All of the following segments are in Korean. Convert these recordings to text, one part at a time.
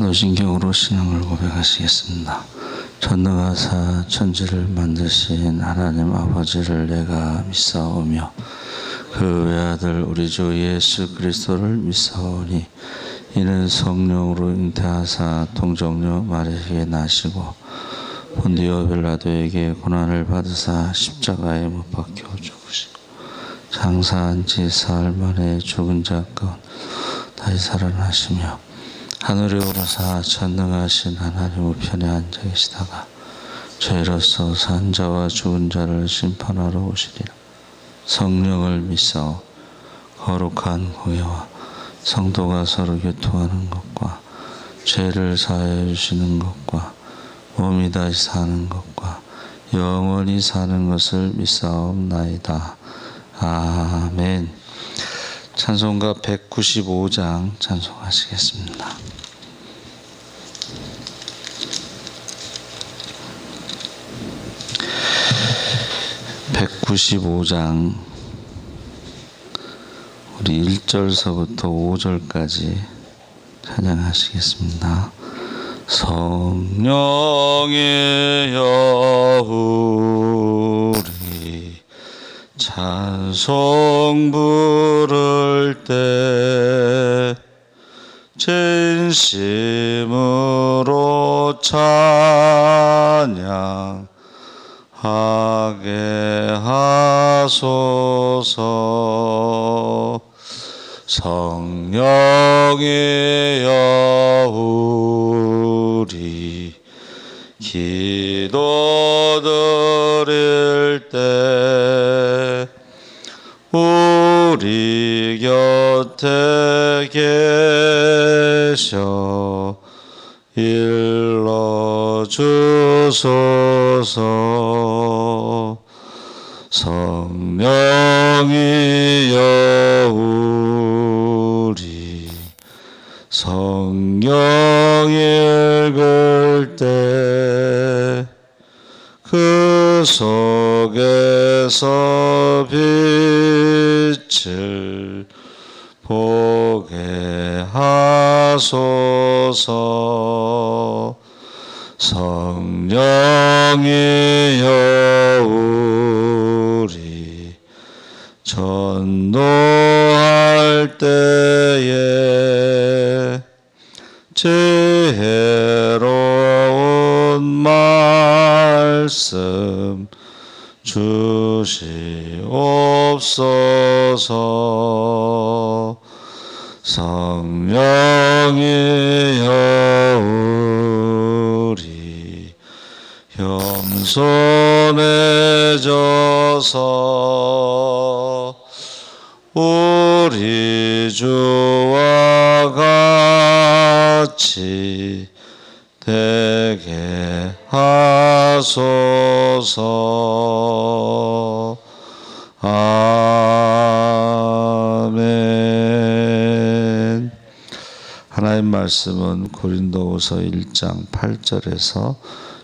사도신경으로 신앙을 고백하시겠습니다. 전능하사 천지를 만드신 하나님 아버지를 내가 믿사오며 그 외아들 우리 주 예수 그리스도를 믿사오니 이는 성령으로 잉태하사 동정녀 마리아에게 나시고 본디오 빌라도에게 고난을 받으사 십자가에 못 박혀 죽으시고 장사한 지 사흘 만에 죽은 자 가운데 다시 살아나시며 하늘에 오르사 전능하신 하나님 우편에 앉아 계시다가 죄로서 산 자와 죽은 자를 심판하러 오시리라. 성령을 믿사오. 거룩한 공예와 성도가 서로 교통하는 것과 죄를 사하여 주시는 것과 몸이 다시 사는 것과 영원히 사는 것을 믿사옵나이다. 아멘. 찬송가 195장 찬송하시겠습니다. 195장 우리 1절서부터 5절까지 찬양하시겠습니다. 성령의 여우리 찬송 부를 때 진심으로 찬양하게 하소서. 성령의 여우리 기도 드릴 때 우리 곁에 계셔 일러주소서. 성령의 여우리 성경 읽을 때 그 속에서 빛을 보게 하소서. 성령의 여우리 전도할 때에 지혜로운 말씀 주시옵소서. 성령의 여우리 겸손해져서 우리 주와 같이 되게 하소서. 아멘. 하나님 말씀은 고린도후서 1장 8절에서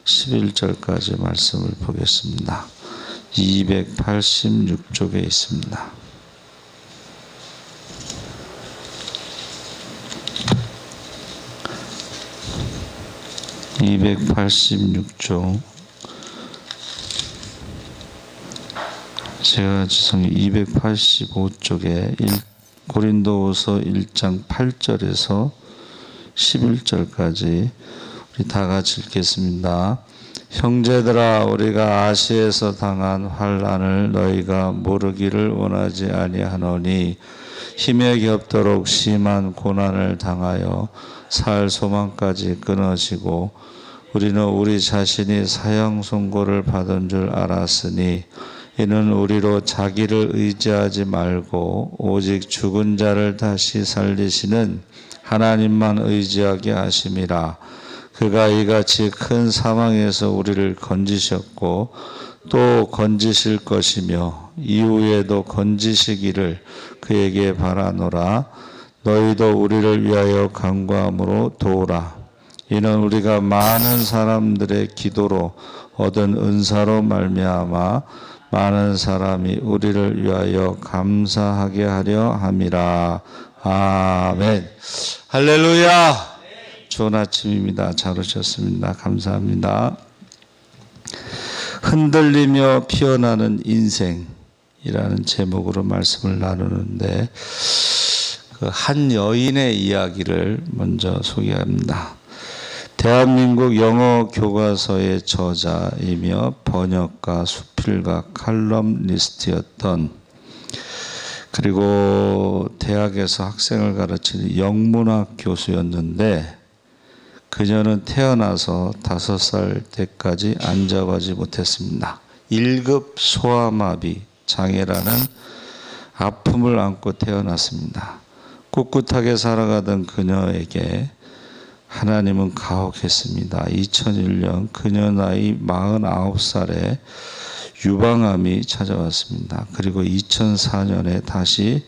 11절까지 말씀을 보겠습니다. 286쪽에 있습니다. (286쪽) 제가 지성이 285쪽에 고린도후서 1장 8절에서 11절까지 우리 다 같이 읽겠습니다. 형제들아, 우리가 아시에서 당한 환난을 너희가 모르기를 원하지 아니하노니 힘에 겹도록 심한 고난을 당하여 살 소망까지 끊어지고 우리는 우리 자신이 사형 선고를 받은 줄 알았으니 이는 우리로 자기를 의지하지 말고 오직 죽은 자를 다시 살리시는 하나님만 의지하게 하심이라. 그가 이같이 큰 사망에서 우리를 건지셨고 또 건지실 것이며 이후에도 건지시기를 그에게 바라노라. 너희도 우리를 위하여 간구함으로 도우라. 이는 우리가 많은 사람들의 기도로 얻은 은사로 말미암아 많은 사람이 우리를 위하여 감사하게 하려 함이라. 아멘. 할렐루야. 좋은 아침입니다. 잘 오셨습니다. 감사합니다. 흔들리며 피어나는 인생이라는 제목으로 말씀을 나누는데 그 한 여인의 이야기를 먼저 소개합니다. 대한민국 영어 교과서의 저자이며 번역가, 수필가, 칼럼니스트였던, 그리고 대학에서 학생을 가르치는 영문학 교수였는데, 그녀는 태어나서 5살 때까지 앉아가지 못했습니다. 1급 소아마비 장애라는 아픔을 안고 태어났습니다. 꿋꿋하게 살아가던 그녀에게 하나님은 가혹했습니다. 2001년 그녀 나이 49살에 유방암이 찾아왔습니다. 그리고 2004년에 다시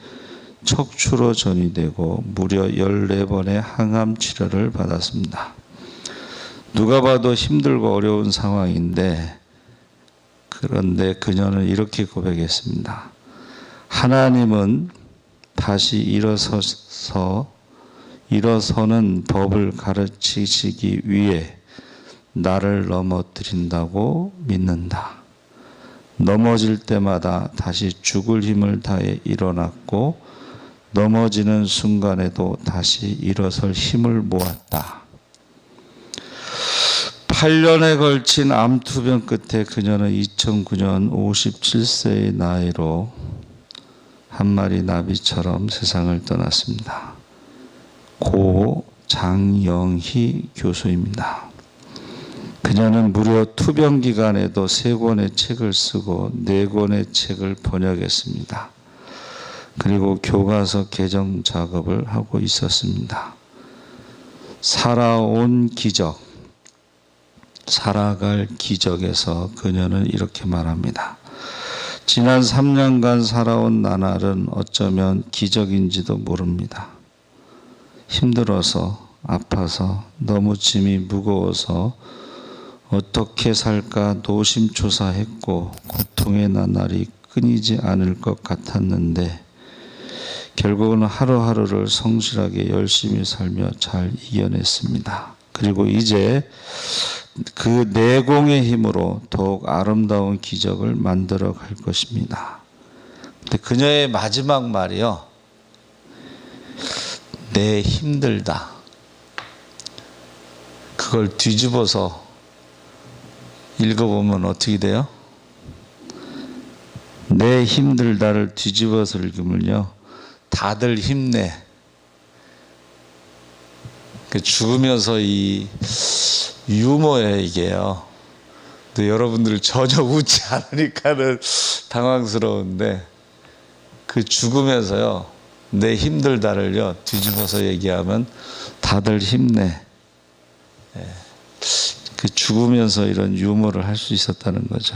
척추로 전이되고 무려 14번의 항암 치료를 받았습니다. 누가 봐도 힘들고 어려운 상황인데, 그런데 그녀는 이렇게 고백했습니다. 하나님은 다시 일어서는 법을 가르치시기 위해 나를 넘어뜨린다고 믿는다. 넘어질 때마다 다시 죽을 힘을 다해 일어났고, 넘어지는 순간에도 다시 일어설 힘을 모았다. 8년에 걸친 암투병 끝에 그녀는 2009년 57세의 나이로 한 마리 나비처럼 세상을 떠났습니다. 고 장영희 교수입니다. 그녀는 무려 투병 기간에도 3권의 책을 쓰고 4권의 책을 번역했습니다. 그리고 교과서 개정 작업을 하고 있었습니다. 살아온 기적, 살아갈 기적에서 그녀는 이렇게 말합니다. 지난 3년간 살아온 나날은 어쩌면 기적인지도 모릅니다. 힘들어서, 아파서, 너무 짐이 무거워서 어떻게 살까 노심초사했고 고통의 나날이 끊이지 않을 것 같았는데, 결국은 하루하루를 성실하게 열심히 살며 잘 이겨냈습니다. 그리고 이제 그 내공의 힘으로 더욱 아름다운 기적을 만들어 갈 것입니다. 근데 그녀의 마지막 말이요, 내 힘들다. 그걸 뒤집어서 읽어보면 어떻게 돼요? 내 힘들다를 뒤집어서 읽으면요, 다들 힘내. 죽으면서 이 유머예요, 이게요. 근데 여러분들 전혀 웃지 않으니까는 당황스러운데, 그 죽으면서요, 내 힘들다를요 뒤집어서 얘기하면 다들 힘내. 그 죽으면서 이런 유머를 할 수 있었다는 거죠.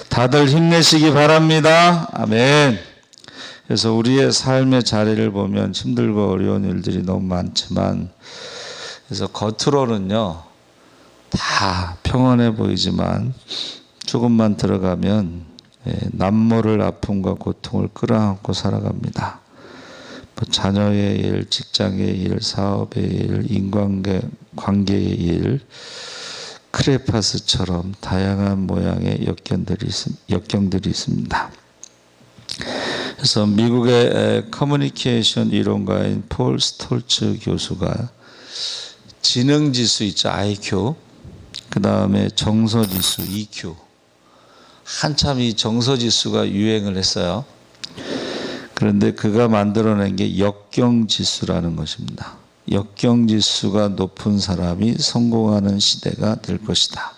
다들 힘내시기 바랍니다. 아멘. 그래서 우리의 삶의 자리를 보면 힘들고 어려운 일들이 너무 많지만, 그래서 겉으로는요 다 평온해 보이지만 조금만 들어가면 남모를 아픔과 고통을 끌어안고 살아갑니다. 자녀의 일, 직장의 일, 사업의 일, 인간관계의 일, 크레파스처럼 다양한 모양의 역경들이 있습니다. 그래서 미국의 커뮤니케이션 이론가인 폴 스톨츠 교수가 지능지수 있죠, IQ, 그 다음에 정서지수 EQ, 한참 이 정서지수가 유행을 했어요. 그런데 그가 만들어낸 게 역경지수라는 것입니다. 역경지수가 높은 사람이 성공하는 시대가 될 것이다.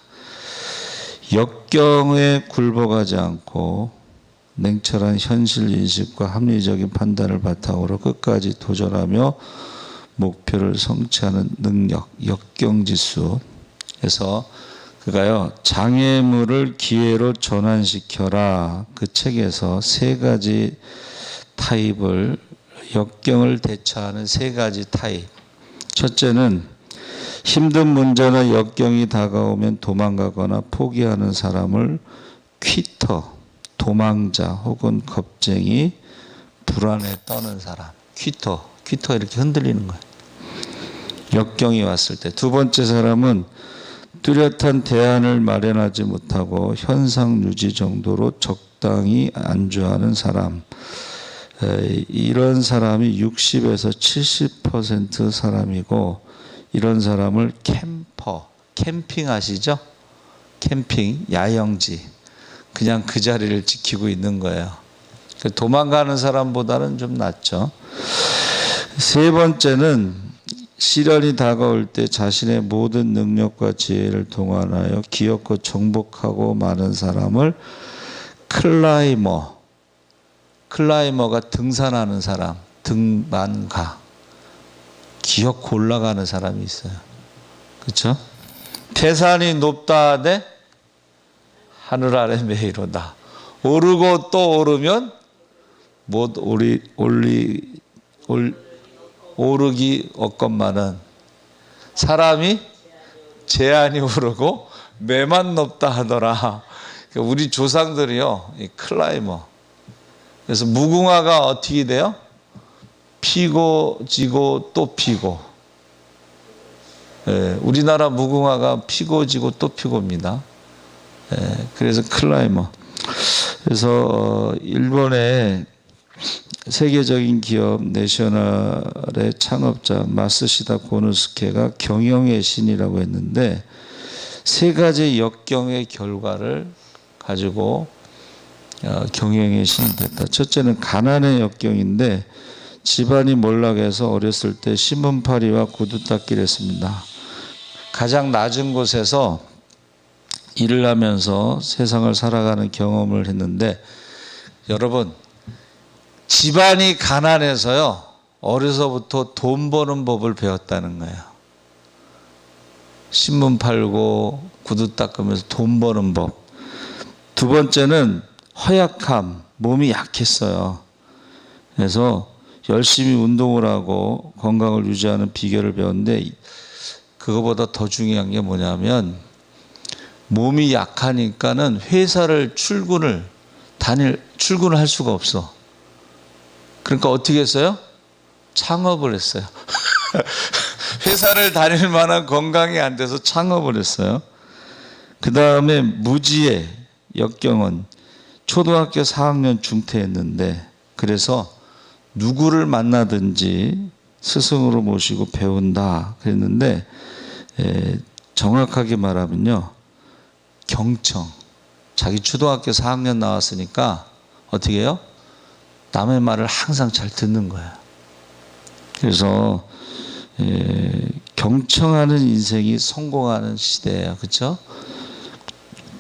역경에 굴복하지 않고 냉철한 현실인식과 합리적인 판단을 바탕으로 끝까지 도전하며 목표를 성취하는 능력, 역경지수. 그래서 그가요, 장애물을 기회로 전환시켜라, 그 책에서 3가지 타입을, 역경을 대처하는 3가지 타입. 첫째는 힘든 문제나 역경이 다가오면 도망가거나 포기하는 사람을 퀴터, 도망자 혹은 겁쟁이, 불안에 떠는 사람. 퀴터 이렇게 흔들리는 거예요. 역경이 왔을 때. 두 번째 사람은 뚜렷한 대안을 마련하지 못하고 현상 유지 정도로 적당히 안주하는 사람. 이런 사람이 60에서 70% 사람이고, 이런 사람을 캠핑 아시죠? 캠핑, 야영지. 그냥 그 자리를 지키고 있는 거예요. 도망가는 사람보다는 좀 낫죠. 세 번째는 시련이 다가올 때 자신의 모든 능력과 지혜를 동원하여 기어코 정복하고 마는 사람을 클라이머가 등산하는 사람, 등반가, 기어코 올라가는 사람이 있어요. 그렇죠? 태산이 높다 하되 하늘 아래 메이로다. 오르고 또 오르면 못 오르기 없건만은 사람이 제한이 오르고 매만 높다 하더라. 우리 조상들이요, 이 클라이머. 그래서 무궁화가 어떻게 돼요? 피고 지고 또 피고. 우리나라 무궁화가 피고 지고 또 피고입니다. 그래서 클라이머. 그래서 일본의 세계적인 기업 내셔널의 창업자 마쓰시다 고노스케가 경영의 신이라고 했는데, 세 가지 역경의 결과를 가지고 경영의 신이 됐다. 첫째는 가난의 역경인데, 집안이 몰락해서 어렸을 때 신문팔이와 구두닦기를 했습니다. 가장 낮은 곳에서 일을 하면서 세상을 살아가는 경험을 했는데, 여러분, 집안이 가난해서요, 어려서부터 돈 버는 법을 배웠다는 거예요. 신문 팔고 구두 닦으면서 돈 버는 법. 두 번째는 허약함, 몸이 약했어요. 그래서 열심히 운동을 하고 건강을 유지하는 비결을 배웠는데, 그거보다 더 중요한 게 뭐냐면, 몸이 약하니까는 회사를 출근을 할 수가 없어. 그러니까 어떻게 했어요? 창업을 했어요. 회사를 다닐 만한 건강이 안 돼서 창업을 했어요. 그 다음에 무지의 역경은 초등학교 4학년 중퇴했는데, 그래서 누구를 만나든지 스승으로 모시고 배운다 그랬는데, 정확하게 말하면요, 경청. 자기 초등학교 4학년 나왔으니까 어떻게 해요? 남의 말을 항상 잘 듣는 거야. 그래서 경청하는 인생이 성공하는 시대예요. 그렇죠?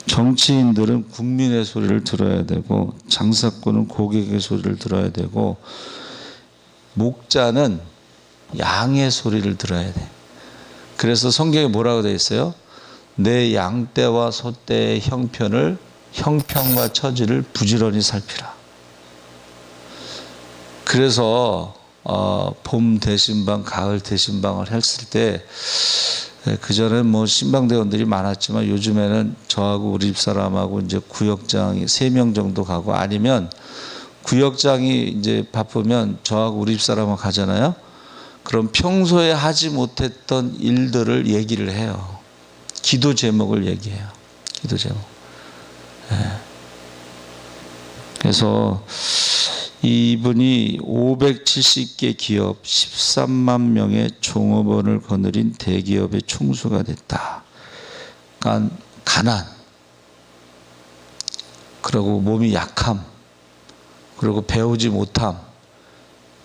정치인들은 국민의 소리를 들어야 되고, 장사꾼은 고객의 소리를 들어야 되고, 목자는 양의 소리를 들어야 돼. 그래서 성경에 뭐라고 되어 있어요? 내 양떼와 소떼의 형편과 처지를 부지런히 살피라. 그래서 봄 대신방, 가을 대신방을 했을 때, 그전엔 뭐 신방대원들이 많았지만 요즘에는 저하고 우리 집사람하고 이제 구역장이 3명 정도 가고, 아니면 구역장이 이제 바쁘면 저하고 우리 집사람하고 가잖아요. 그럼 평소에 하지 못했던 일들을 얘기를 해요. 기도 제목을 얘기해요. 기도 제목. 그래서 이분이 570개 기업 13만 명의 종업원을 거느린 대기업의 총수가 됐다. 그러니까 가난, 그리고 몸이 약함, 그리고 배우지 못함,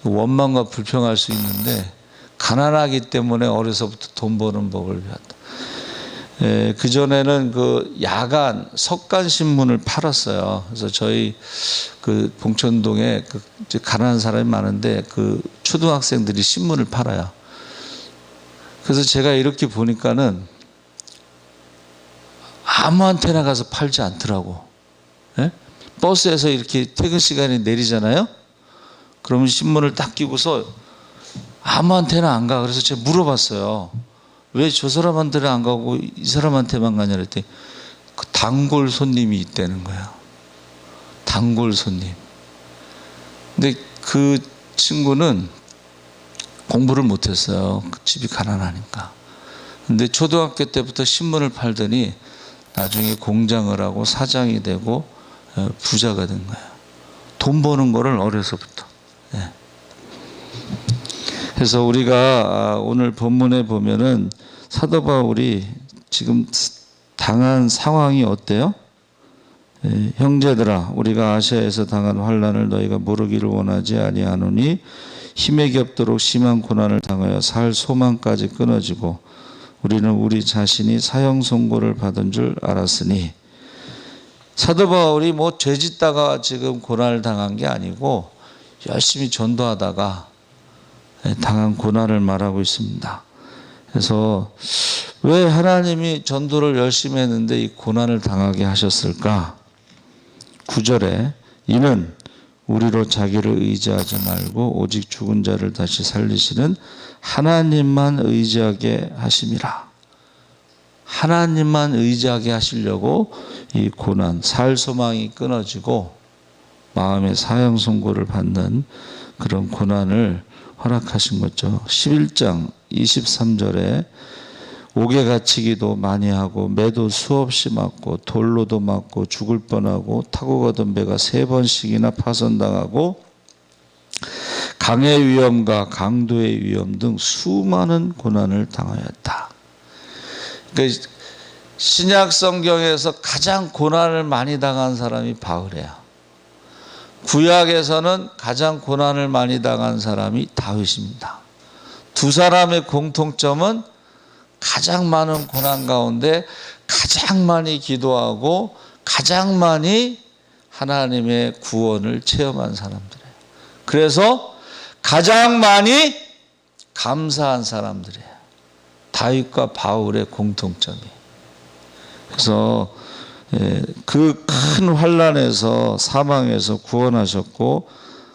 원망과 불평할 수 있는데, 가난하기 때문에 어려서부터 돈 버는 법을 배웠다. 그전에는 그 야간 석간 신문을 팔았어요. 그래서 저희 그 봉천동에 그 가난한 사람이 많은데, 그 초등학생들이 신문을 팔아요. 그래서 제가 이렇게 보니까는 아무한테나 가서 팔지 않더라고. 버스에서 이렇게 퇴근 시간에 내리잖아요. 그러면 신문을 딱 끼고서 아무한테나 안 가. 그래서 제가 물어봤어요. 왜 저 사람한테는 안 가고 이 사람한테만 가냐 그랬더니, 그 단골 손님이 있다는 거야. 단골 손님. 근데 그 친구는 공부를 못했어요. 집이 가난하니까. 근데 초등학교 때부터 신문을 팔더니 나중에 공장을 하고 사장이 되고 부자가 된 거예요. 돈 버는 거를 어려서부터. 예. 그래서 우리가 오늘 본문에 보면은 사도 바울이 지금 당한 상황이 어때요? 예, 형제들아, 우리가 아시아에서 당한 환난을 너희가 모르기를 원하지 아니하노니 힘에 겹도록 심한 고난을 당하여 살 소망까지 끊어지고 우리는 우리 자신이 사형 선고를 받은 줄 알았으니. 사도 바울이 뭐 죄짓다가 지금 고난을 당한 게 아니고 열심히 전도하다가 당한 고난을 말하고 있습니다. 그래서 왜 하나님이 전도를 열심히 했는데 이 고난을 당하게 하셨을까? 9절에 이는 우리로 자기를 의지하지 말고 오직 죽은 자를 다시 살리시는 하나님만 의지하게 하심이라. 하나님만 의지하게 하시려고 이 고난, 살 소망이 끊어지고 마음의 사형 선고를 받는 그런 고난을 허락하신 거죠. 11장 23절에 옥에 갇히기도 많이 하고 매도 수없이 맞고 돌로도 맞고 죽을 뻔하고 타고 가던 배가 3번씩이나 파손당하고 강의 위험과 강도의 위험 등 수많은 고난을 당하였다. 그러니까 신약 성경에서 가장 고난을 많이 당한 사람이 바울이에요. 구약에서는 가장 고난을 많이 당한 사람이 다윗입니다. 두 사람의 공통점은 가장 많은 고난 가운데 가장 많이 기도하고 가장 많이 하나님의 구원을 체험한 사람들이에요. 그래서 가장 많이 감사한 사람들이에요. 다윗과 바울의 공통점이. 그래서 그 큰 환난에서 사망에서 구원하셨고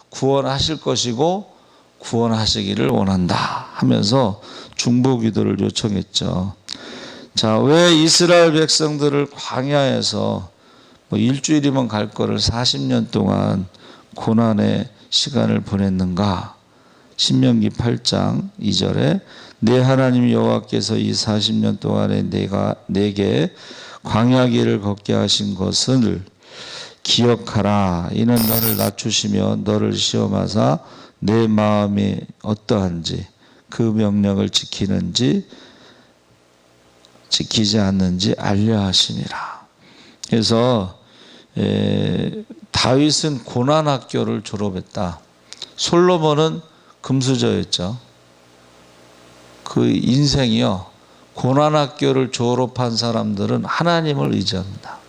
구원하실 것이고 구원하시기를 원한다 하면서 중보 기도를 요청했죠. 자, 왜 이스라엘 백성들을 광야에서 뭐 일주일이면 갈 거를 40년 동안 고난의 시간을 보냈는가? 신명기 8장 2절에 내 하나님 여호와께서 이 40년 동안에 내게 광야 길을 걷게 하신 것을 기억하라. 이는 너를 낮추시며 너를 시험하사 내 마음이 어떠한지 그 명령을 지키는지 지키지 않는지 알려 하심이라. 그래서 다윗은 고난학교를 졸업했다. 솔로몬은 금수저였죠. 그 인생이요, 고난학교를 졸업한 사람들은 하나님을 의지합니다.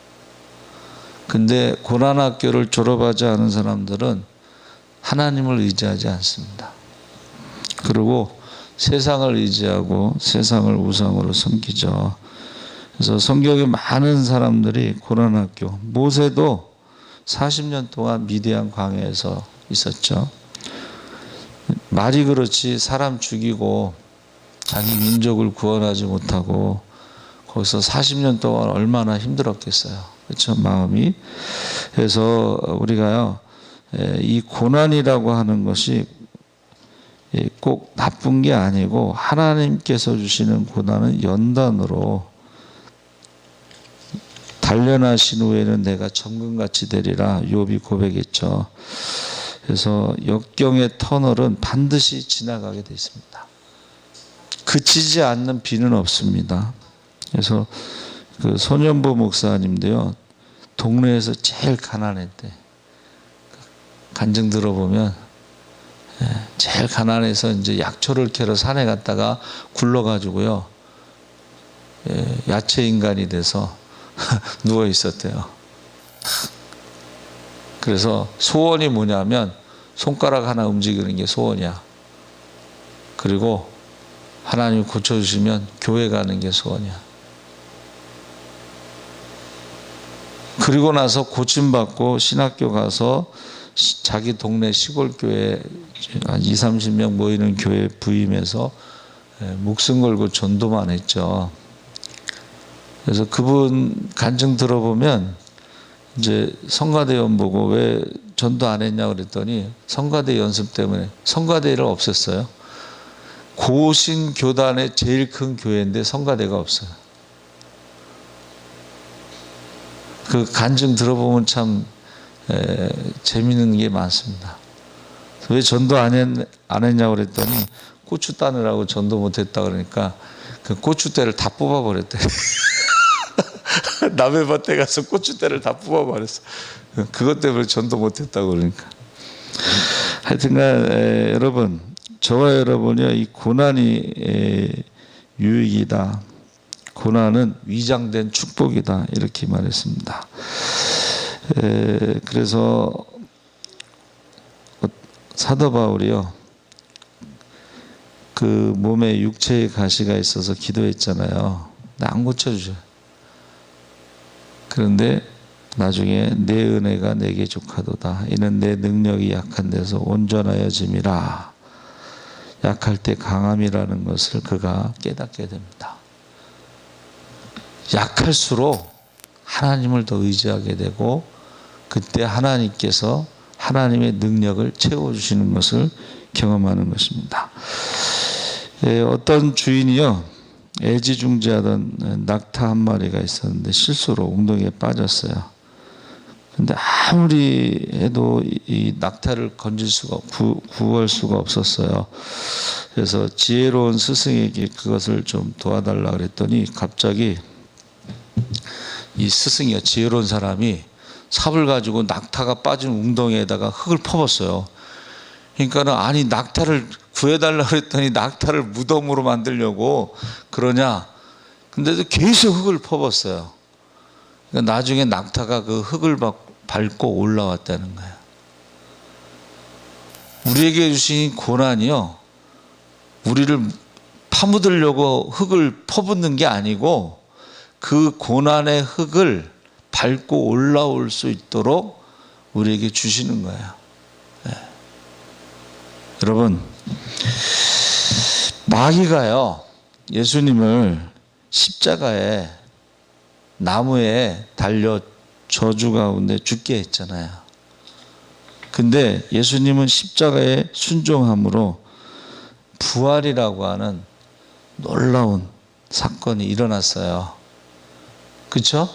근데 고난학교를 졸업하지 않은 사람들은 하나님을 의지하지 않습니다. 그리고 세상을 의지하고 세상을 우상으로 섬기죠. 그래서 성경에 많은 사람들이 고난학교, 모세도 40년 동안 미디안 광야에서 있었죠. 말이 그렇지 사람 죽이고 자기 민족을 구원하지 못하고 거기서 40년 동안 얼마나 힘들었겠어요. 그렇죠, 마음이. 그래서 우리가요, 이 고난이라고 하는 것이 꼭 나쁜 게 아니고 하나님께서 주시는 고난은 연단으로 단련하신 후에는 내가 정금같이 되리라 욥이 고백했죠. 그래서 역경의 터널은 반드시 지나가게 되어 있습니다. 그치지 않는 비는 없습니다. 그래서 그 손연보 목사님도요, 동네에서 제일 가난했대. 간증 들어보면 제일 가난해서 이제 약초를 캐러 산에 갔다가 굴러가지고요, 야채 인간이 돼서 누워 있었대요. 그래서 소원이 뭐냐면 손가락 하나 움직이는 게 소원이야. 그리고 하나님이 고쳐주시면 교회 가는 게 소원이야. 그리고 나서 고침받고 신학교 가서 자기 동네 시골교회 한 20-30명 모이는 교회 부임해서 목숨 걸고 전도만 했죠. 그래서 그분 간증 들어보면 이제 성가대원 보고 왜 전도 안 했냐고 그랬더니 성가대 연습 때문에 성가대를 없앴어요. 고신 교단의 제일 큰 교회인데 성가대가 없어요. 그 간증 들어보면 참 재미있는 게 많습니다. 왜 전도 안 했냐고 그랬더니 고추 따느라고 전도 못했다 그러니까 그 고추대를 다 뽑아버렸대. 남의 밭에 가서 고추대를 다 뽑아버렸어. 그것 때문에 전도 못했다고 그러니까. 하여튼간 여러분, 저와 여러분이 이 고난이 유익이다. 고난은 위장된 축복이다. 이렇게 말했습니다. 그래서 사도 바울이요, 그 몸에 육체의 가시가 있어서 기도했잖아요. 안 고쳐주죠. 그런데 나중에 내 은혜가 내게 족하도다. 이는 내 능력이 약한 데서 온전하여짐이라. 약할 때 강함이라는 것을 그가 깨닫게 됩니다. 약할수록 하나님을 더 의지하게 되고 그때 하나님께서 하나님의 능력을 채워주시는 것을 경험하는 것입니다. 어떤 주인이요, 애지중지하던 낙타 한 마리가 있었는데 실수로 웅덩이에 빠졌어요. 근데 아무리 해도 이 낙타를 건질 수가 구할 수가 없었어요. 그래서 지혜로운 스승에게 그것을 좀 도와달라 그랬더니 갑자기 이 스승이요, 지혜로운 사람이 삽을 가지고 낙타가 빠진 웅덩이에다가 흙을 퍼붓어요. 그러니까는 아니 낙타를 구해달라 그랬더니 낙타를 무덤으로 만들려고 그러냐. 근데도 계속 흙을 퍼붓어요. 그러니까 나중에 낙타가 그 흙을 밟고 올라왔다는 거예요. 우리에게 주신 고난이요, 우리를 파묻으려고 흙을 퍼붓는 게 아니고 그 고난의 흙을 밟고 올라올 수 있도록 우리에게 주시는 거예요. 네. 여러분, 마귀가요, 예수님을 십자가에 나무에 달려 저주 가운데 죽게 했잖아요. 근데 예수님은 십자가에 순종함으로 부활이라고 하는 놀라운 사건이 일어났어요. 그렇죠?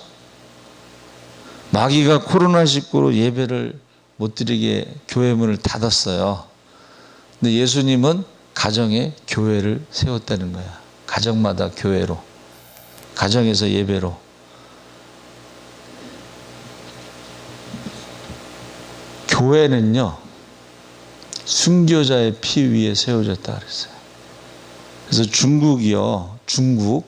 마귀가 코로나19로 예배를 못 드리게 교회 문을 닫았어요. 근데 예수님은 가정에 교회를 세웠다는 거야. 가정마다 교회로, 가정에서 예배로. 교회는요, 순교자의 피 위에 세워졌다 그랬어요. 그래서 중국이요, 중국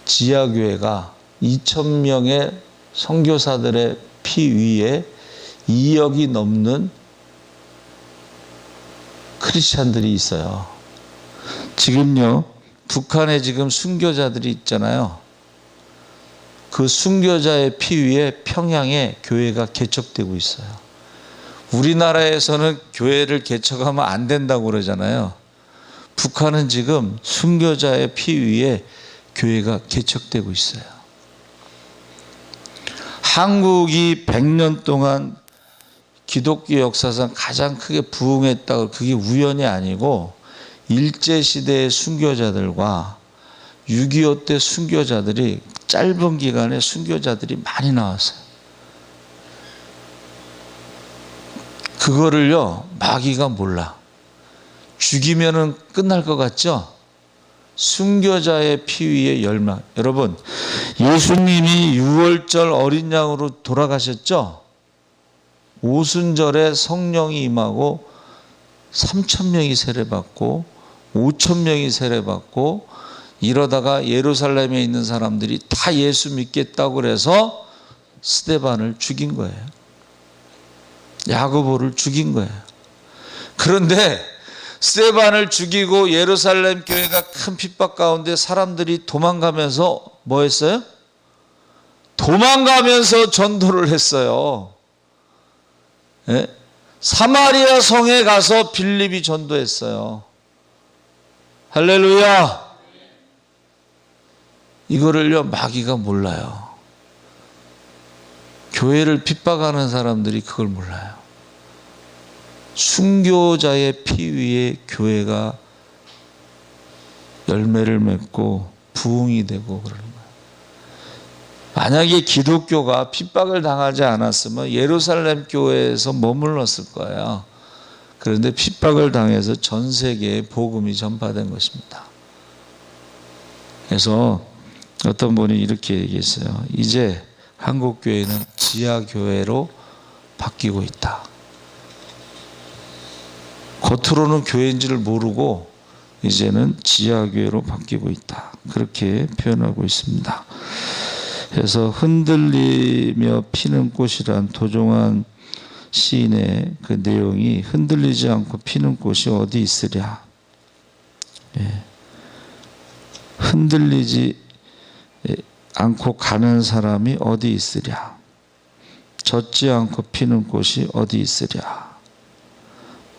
지하교회가 2,000명의 선교사들의 피 위에 2억이 넘는 크리스찬들이 있어요. 지금요, 북한에 지금 순교자들이 있잖아요. 그 순교자의 피 위에 평양에 교회가 개척되고 있어요. 우리나라에서는 교회를 개척하면 안 된다고 그러잖아요. 북한은 지금 순교자의 피 위에 교회가 개척되고 있어요. 한국이 100년 동안 기독교 역사상 가장 크게 부흥했다고, 그게 우연이 아니고 일제시대의 순교자들과 6.25 때 순교자들이 짧은 기간에 순교자들이 많이 나왔어요. 그거를요, 마귀가 몰라. 죽이면은 끝날 것 같죠? 순교자의 피 위에 열망. 여러분, 예수님이 6월절 어린 양으로 돌아가셨죠? 오순절에 성령이 임하고 3,000명이 세례받고 5,000명이 세례받고 이러다가 예루살렘에 있는 사람들이 다 예수 믿겠다고 그래서 스데반을 죽인 거예요. 야고보를 죽인 거예요. 그런데 스데반을 죽이고 예루살렘 교회가 큰 핍박 가운데 사람들이 도망가면서 뭐 했어요? 도망가면서 전도를 했어요. 예? 사마리아 성에 가서 빌립이 전도했어요. 할렐루야. 이거를요, 마귀가 몰라요. 교회를 핍박하는 사람들이 그걸 몰라요. 순교자의 피 위에 교회가 열매를 맺고 부흥이 되고 그러는 거예요. 만약에 기독교가 핍박을 당하지 않았으면 예루살렘 교회에서 머물렀을 거예요. 그런데 핍박을 당해서 전 세계에 복음이 전파된 것입니다. 그래서 어떤 분이 이렇게 얘기했어요. 이제 한국 교회는 지하 교회로 바뀌고 있다. 겉으로는 교회인지를 모르고 이제는 지하 교회로 바뀌고 있다. 그렇게 표현하고 있습니다. 그래서 흔들리며 피는 꽃이란 도종환 시인의 그 내용이 흔들리지 않고 피는 꽃이 어디 있으랴. 예. 흔들리지 않고 가는 사람이 어디 있으랴. 젖지 않고 피는 꽃이 어디 있으랴.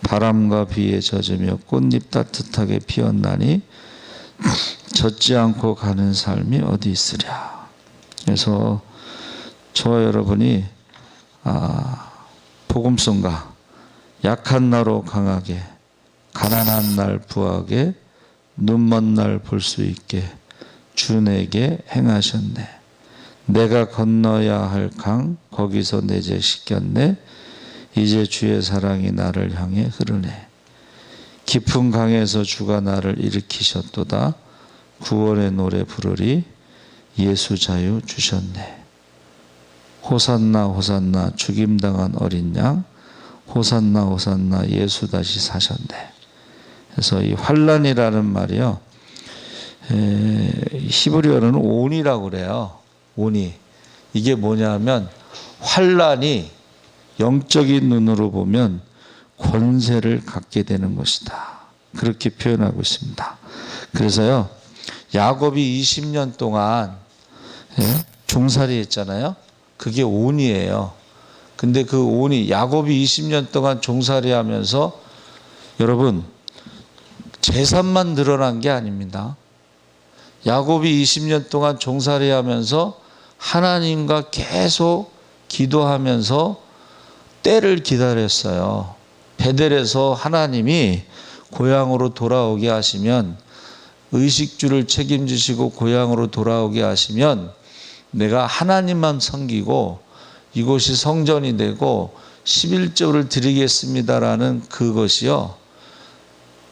바람과 비에 젖으며 꽃잎 따뜻하게 피었나니 젖지 않고 가는 삶이 어디 있으랴. 그래서 저와 여러분이 복음성가 약한 나로 강하게 가난한 날 부하게 눈먼 날 볼 수 있게 주 내게 행하셨네. 내가 건너야 할 강 거기서 내제 씻겼네. 이제 주의 사랑이 나를 향해 흐르네. 깊은 강에서 주가 나를 일으키셨도다. 구원의 노래 부르리. 예수 자유 주셨네. 호산나 호산나 죽임당한 어린 양. 호산나 호산나 예수 다시 사셨네. 그래서 이 환란이라는 말이요, 히브리어로는 온이라고 그래요. 온이. 이게 뭐냐면 환란이 영적인 눈으로 보면 권세를 갖게 되는 것이다. 그렇게 표현하고 있습니다. 그래서요, 야곱이 20년 동안 종살이 했잖아요. 그게 온이에요. 근데 그 온이, 야곱이 20년 동안 종살이 하면서 여러분, 재산만 늘어난 게 아닙니다. 야곱이 20년 동안 종살이 하면서 하나님과 계속 기도하면서 때를 기다렸어요. 베델에서 하나님이 고향으로 돌아오게 하시면, 의식주를 책임지시고 고향으로 돌아오게 하시면 내가 하나님만 섬기고 이곳이 성전이 되고 11조를 드리겠습니다라는 그것이요,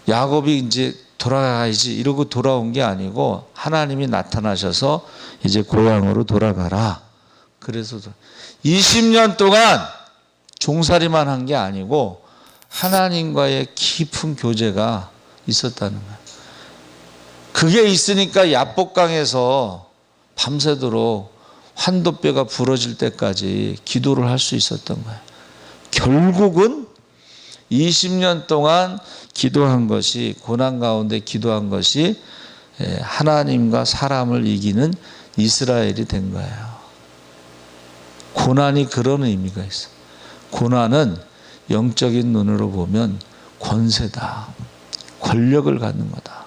야곱이 이제 돌아가야지 이러고 돌아온 게 아니고 하나님이 나타나셔서 이제 고향으로 돌아가라. 그래서 20년 동안 종살이만 한 게 아니고 하나님과의 깊은 교제가 있었다는 거예요. 그게 있으니까 야복강에서 밤새도록 환도뼈가 부러질 때까지 기도를 할 수 있었던 거예요. 결국은 20년 동안 기도한 것이, 고난 가운데 기도한 것이 하나님과 사람을 이기는 이스라엘이 된 거예요. 고난이 그런 의미가 있어요. 고난은 영적인 눈으로 보면 권세다. 권력을 갖는 거다.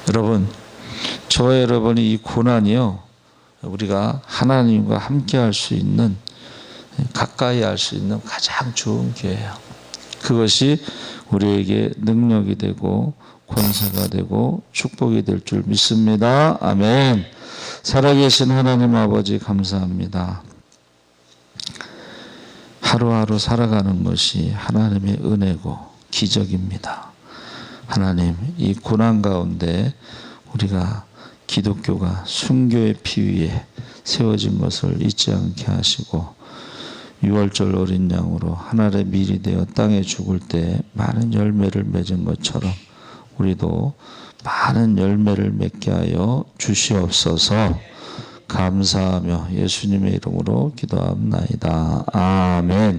여러분, 저와 여러분이 이 고난이요, 우리가 하나님과 함께 할 수 있는, 가까이 할 수 있는 가장 좋은 기회예요. 그것이 우리에게 능력이 되고 권세가 되고 축복이 될 줄 믿습니다. 아멘. 살아계신 하나님 아버지 감사합니다. 하루하루 살아가는 것이 하나님의 은혜고 기적입니다. 하나님, 이 고난 가운데 우리가 기독교가 순교의 피 위에 세워진 것을 잊지 않게 하시고, 6월절 어린 양으로 하늘의 밀이 되어 땅에 죽을 때 많은 열매를 맺은 것처럼 우리도 많은 열매를 맺게 하여 주시옵소서. 감사하며 예수님의 이름으로 기도합나이다. 아멘.